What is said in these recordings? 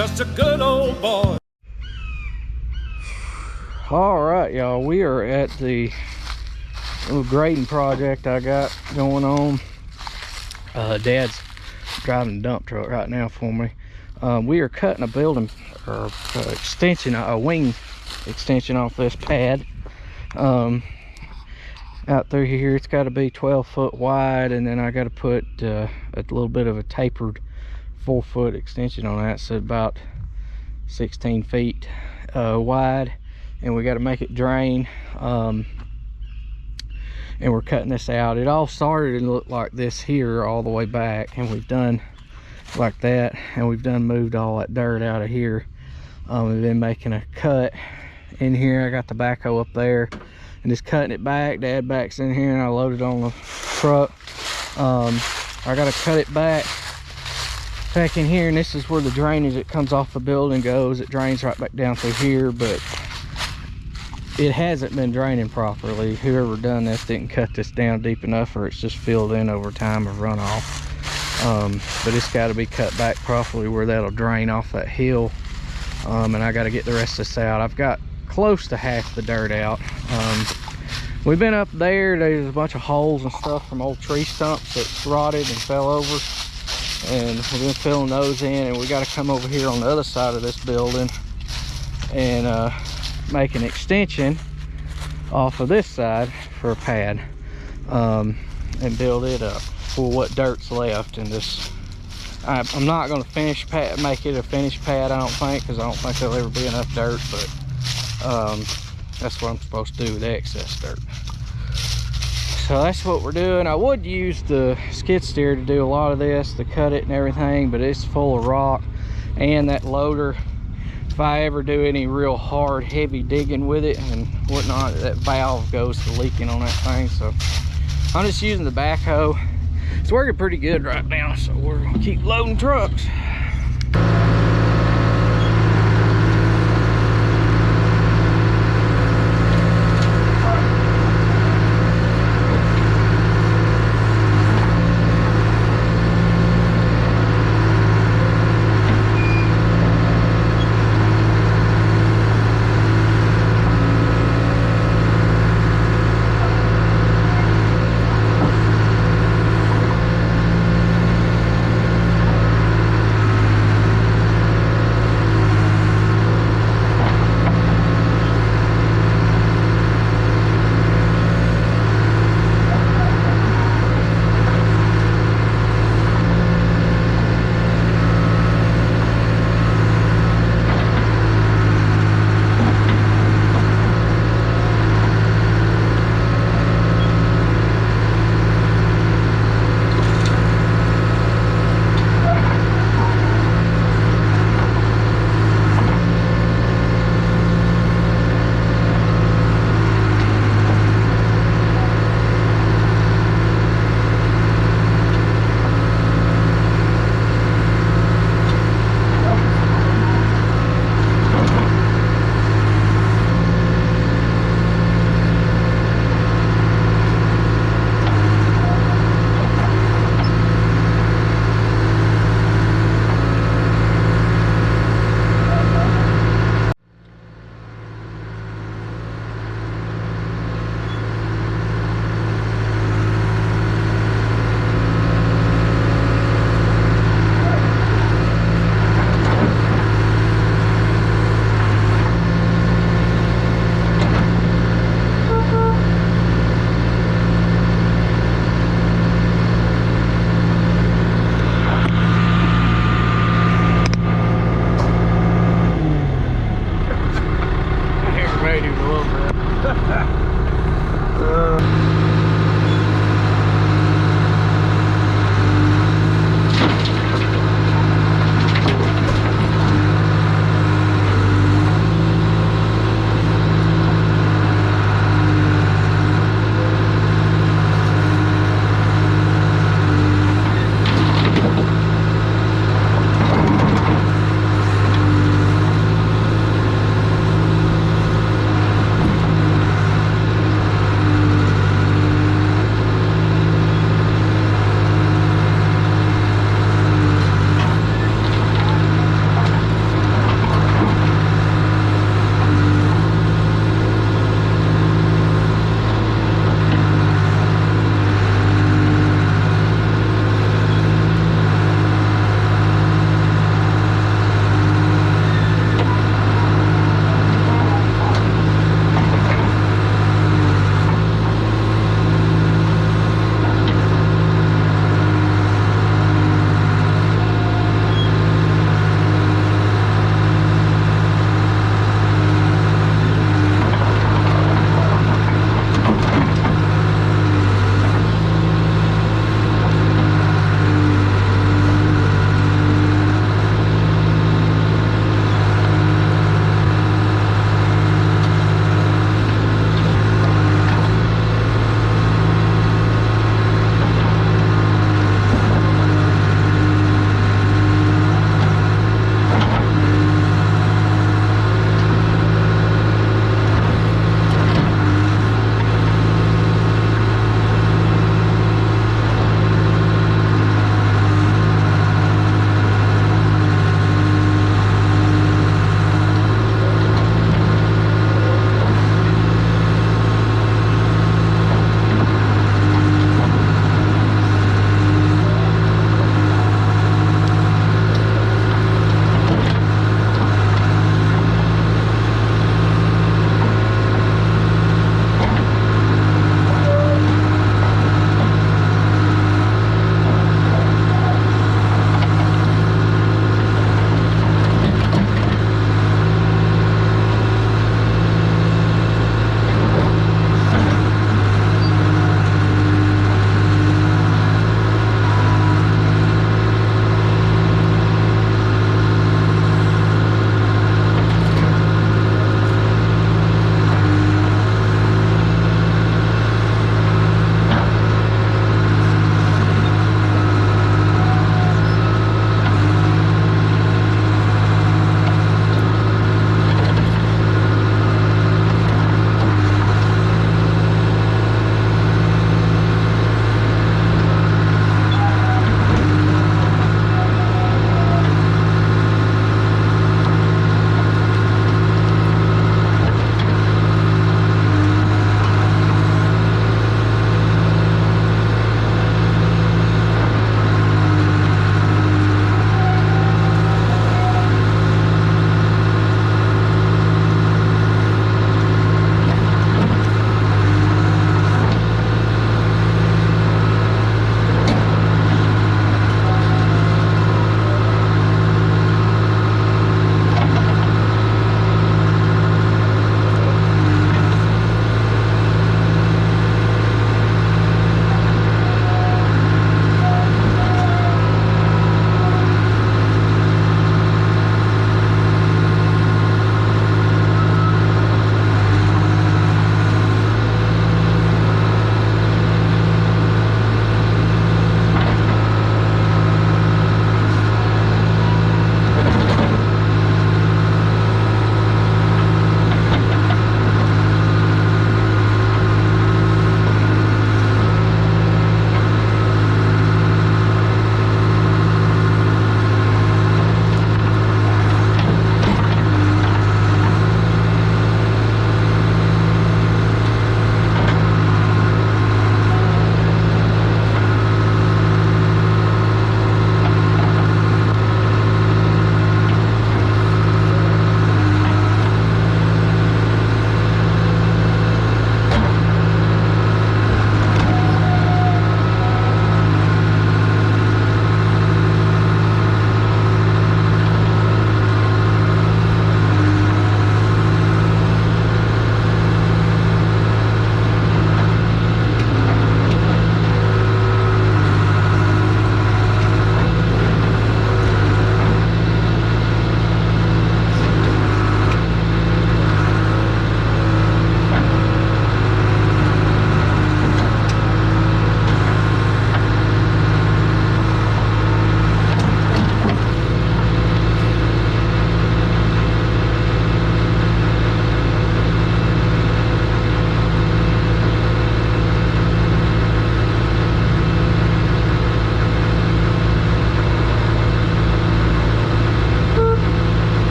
just a good old boy. All right, y'all, we are at the little grading project I got going on. Dad's driving a dump truck right now for me. We are cutting a building or extension, a wing extension off this pad. Out through here, it's got to be 12 foot wide, and then I got to put a little bit of a tapered 4-foot extension on that, so about 16 feet wide, and we got to make it drain. And we're cutting this out. It all started and looked like this here all the way back, and we've done like that, and we've done moved all that dirt out of here. We've been making a cut in here. I got the backhoe up there and just cutting it back. Dad backs in here and I load it on the truck. I gotta cut it back in here, and this is where the drainage that comes off the building goes. It drains right back down through here, but it hasn't been draining properly. Whoever done this didn't cut this down deep enough, or it's just filled in over time of runoff. But it's got to be cut back properly where that'll drain off that hill. And I got to get the rest of this out. I've got close to half the dirt out. We've been up there. There's a bunch of holes and stuff from old tree stumps that rotted and fell over, and we've been filling those in. And we got to come over here on the other side of this building and make an extension off of this side for a pad, and build it up for what dirt's left. And this, I'm not going to make it a finished pad, I don't think, because I don't think there'll ever be enough dirt, but that's what I'm supposed to do with the excess dirt. So that's what we're doing. I would use the skid steer to do a lot of this, to cut it and everything, but it's full of rock, and that loader, if I ever do any real hard heavy digging with it and whatnot, that valve goes to leaking on that thing. So I'm just using the backhoe. It's working pretty good right now, so we're gonna keep loading trucks.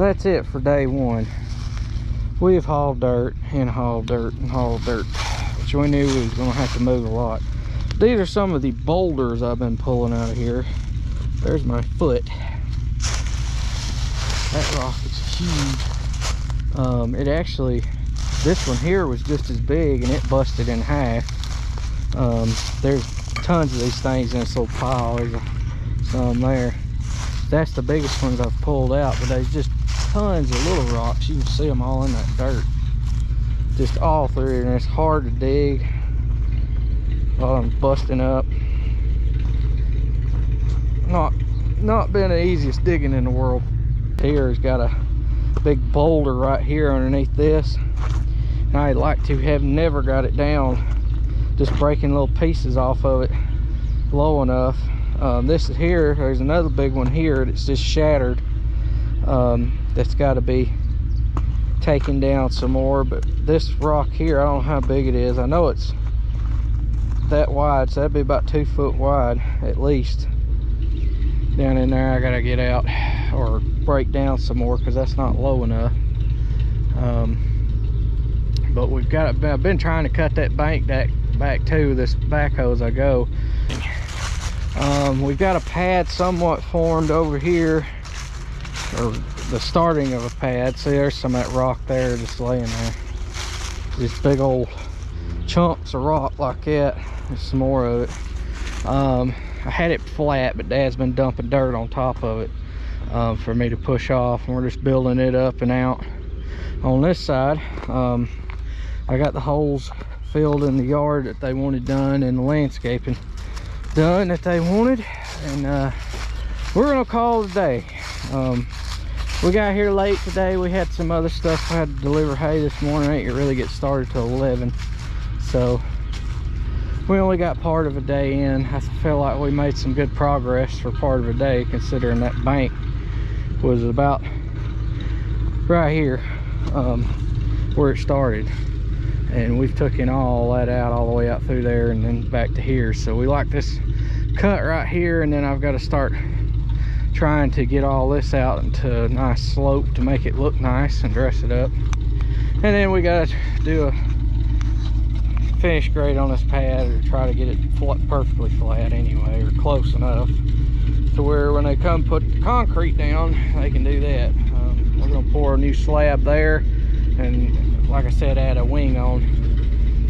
that's it for day one. We've hauled dirt and hauled dirt and hauled dirt, which we knew we was gonna have to move a lot. These are some of the boulders I've been pulling out of here. There's my foot. That rock is huge. It actually, this one here was just as big and it busted in half. There's tons of these things in this little pile. There's some there. That's the biggest ones I've pulled out, but there's just tons of little rocks. You can see them all in that dirt, just all through, and it's hard to dig. While I'm busting up. Not been the easiest digging in the world. Here's got a big boulder right here underneath this, and I'd like to have never got it down, just breaking little pieces off of it low enough. This is here, there's another big one here that's just shattered. That's got to be taken down some more, but this rock here, I don't know how big it is. I know it's that wide, so that'd be about 2 foot wide at least. Down in there I gotta get out or break down some more because that's not low enough. But we've got, I've been trying to cut that bank back to this backhoe as I go. We've got a pad somewhat formed over here, or the starting of a pad. See, there's some of that rock there just laying there. These big old chunks of rock like that. There's some more of it. I had it flat, but Dad's been dumping dirt on top of it for me to push off, and we're just building it up and out. On this side, I got the holes filled in the yard that they wanted done, and the landscaping done that they wanted, and we're gonna call it a day. We got here late today. We had some other stuff. I had to deliver hay this morning. I didn't really get started till 11, so we only got part of a day in. I feel like we made some good progress for part of a day, considering that bank was about right here where it started, and we've taken all that out all the way out through there and then back to here. So we like this cut right here, and then I've got to start trying to get all this out into a nice slope to make it look nice and dress it up. And then we got to do a finish grade on this pad, or try to get it perfectly flat anyway, or close enough to where when they come put the concrete down, they can do that. We're gonna pour a new slab there, and like I said, add a wing on.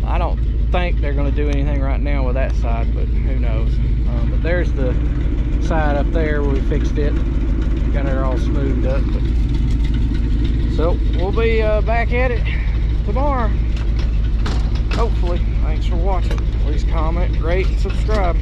I don't think they're gonna do anything right now with that side, but who knows. But there's the side up there where we fixed it, got it all smoothed up. So we'll be back at it tomorrow, hopefully. Thanks for watching. Please comment, rate, and subscribe.